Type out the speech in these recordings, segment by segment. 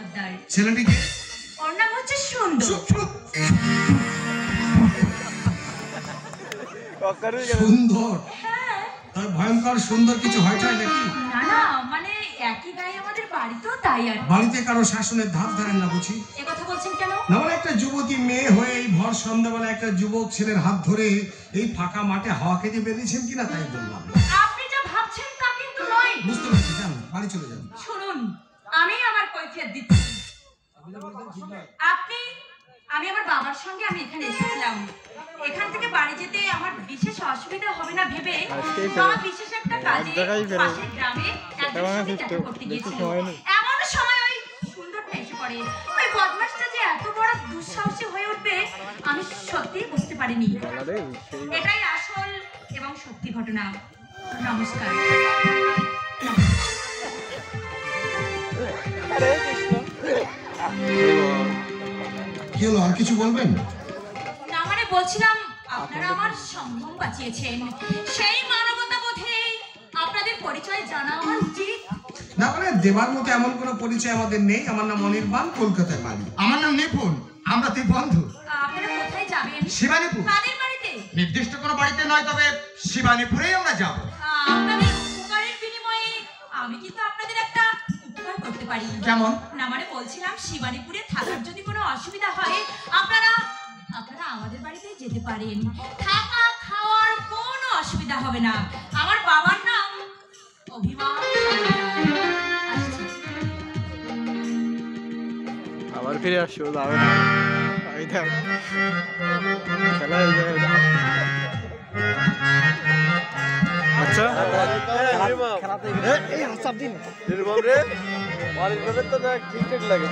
সর্দার। ছেলেটিকে? ওর নাম হচ্ছে সুন্দর। সুন্দর? হ্যাঁ। তার ভয়ঙ্কর সুন্দর কিছু হয় নাকি? না না, মানে একই গায়ে আমাদের বাড়িতেও তাই আর। বাড়িতে কারো শাসনের ধার ধারেন না বুঝি? এ কথা বলছেন কেন? না, মানে একটা যুবতী মেয়ে হয়ে এই ভর সন্ধ্যাবেলা একটা যুবক ছেলের হাত ধরে এই ফাঁকা মাঠে হাওয়া খেতে বেরিয়েছেন কিনা তাই বললাম। আপনি যা ভাবছেন তা কিন্তু নয়। বুঝতে পারছি, যান বাড়ি চলে যান। শুনুন, আমি আমার কৈফিয়ত দিচ্ছি। আমি আমার বাবার সঙ্গে আমি এখানে এসেছিলাম। এখান থেকে বাড়ি যেতে আমার বিশেষ অসুবিধা হবে না ভেবে বাবা বিশেষ একটা কাজে পাশের গ্রামে একজনের সাথে দেখা করতে গিয়েছিল। এমন সময় ওই সুন্দরটা এসে পড়ে। ওই বদমাশটা যে এত বড় দুঃসাহসী হয়ে উঠবে আমি সত্যিই বুঝতে পারিনি। এটাই আসল এবং সত্যি ঘটনা। নমস্কার। কি হলো, আর কিছু বলবেন? না মানে বলছিলাম আপনারা আমার সম্ভ্রম বাঁচিয়েছেন, সেই মানবতা বোধে আপনাদের পরিচয় জানা আমার উচিত। না মানে দেবার মতো এমন কোনো পরিচয় আমাদের নেই। আমার নাম অনির্বাণ, কলকাতায় বাড়ি। আমার নাম নিপুণ, আমরা দুই বন্ধু। আপনারা কোথায় যাবেন? শিবানীপুর। কাদের বাড়িতে? নির্দিষ্ট কোনো বাড়িতে নয়, তবে শিবানীপুরেই আমরা যাব। আপনাদের উপকারের বিনিময়ে আমি কিন্তু আপনাদের একটা উপকার করতে পারি। কেমন? না মানে বলছিলাম শিবানীপুরে থাকার যদি কোনো অসুবিধা হয় আপনারা আমাদের বাড়িতে যেতে পারেন। থাকা খাওয়ার কোনো অসুবিধা হবে না। আমার বাবার নাম অভিমান। আবার ফিরে আসছো, যাবে না। আচ্ছা ঠিকঠাক লাগে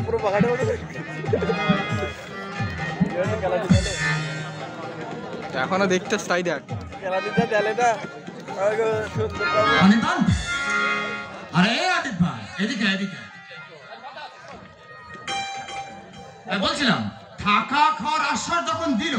পুরো পাহাড়ে এখনো দেখতে তাই দেখ খেলা দিতে দেলে না অনির্বাণ, আরে অনির্বাণ, এদিকে এদিকে। বলছিলাম থাকা খাওয়ার আশ্বাস যখন দিল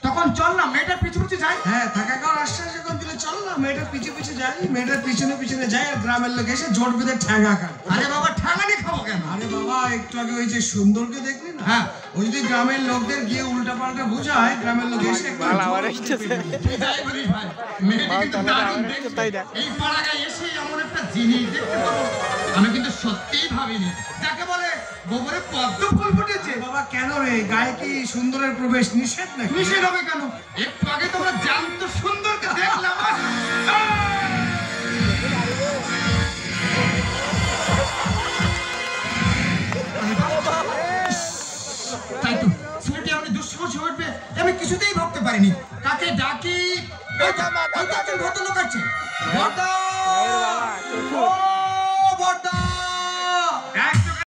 তখন চল না মেয়েটার পিছু পিছু যাই। হ্যাঁ, থাকা খাওয়ার আশ্বাস যখন দিলে চল না মেয়েটার পিছু পিছু যাই। মেয়েটার পিছনে পিছনে যাই আর গ্রামের লোক এসে জোট বেঁধে ঠ্যাঙা খায়। আরে বাবা, ঠ্যাঙানি খাবো কেন? আরে বাবা, একটু আগে ওই যে সুন্দরকে দেখলি না? হ্যাঁ। ওই যদি গ্রামের লোকদের গিয়ে উল্টা পাল্টা বুঝায়, গ্রামের লোক এসে যাই বলিস ভাই, মেয়েটি কিন্তু দারুণ দেখতে। এই পাড়াগায় এসে এমন একটা জিনিস দেখতে পাবো আমি কিন্তু সত্যিই ভাবিনি। যাকে বলে গোবরে পদ্ম ফুল ফুটেছে। বাবা কেন রে, গায়ে কি সুন্দরের প্রবেশ নিষেধ নাকি? নিষেধ হবে কেন? একটু আগে তোমরা জ্যান্ত সুন্দরকে দেখলাম। তাই তো ছেলেটি আমাকে দুঃসাহসী উঠবে আমি কিছুতেই ভাবতে পারিনি। কাকে ডাকি? ভদ্রলোক আছে।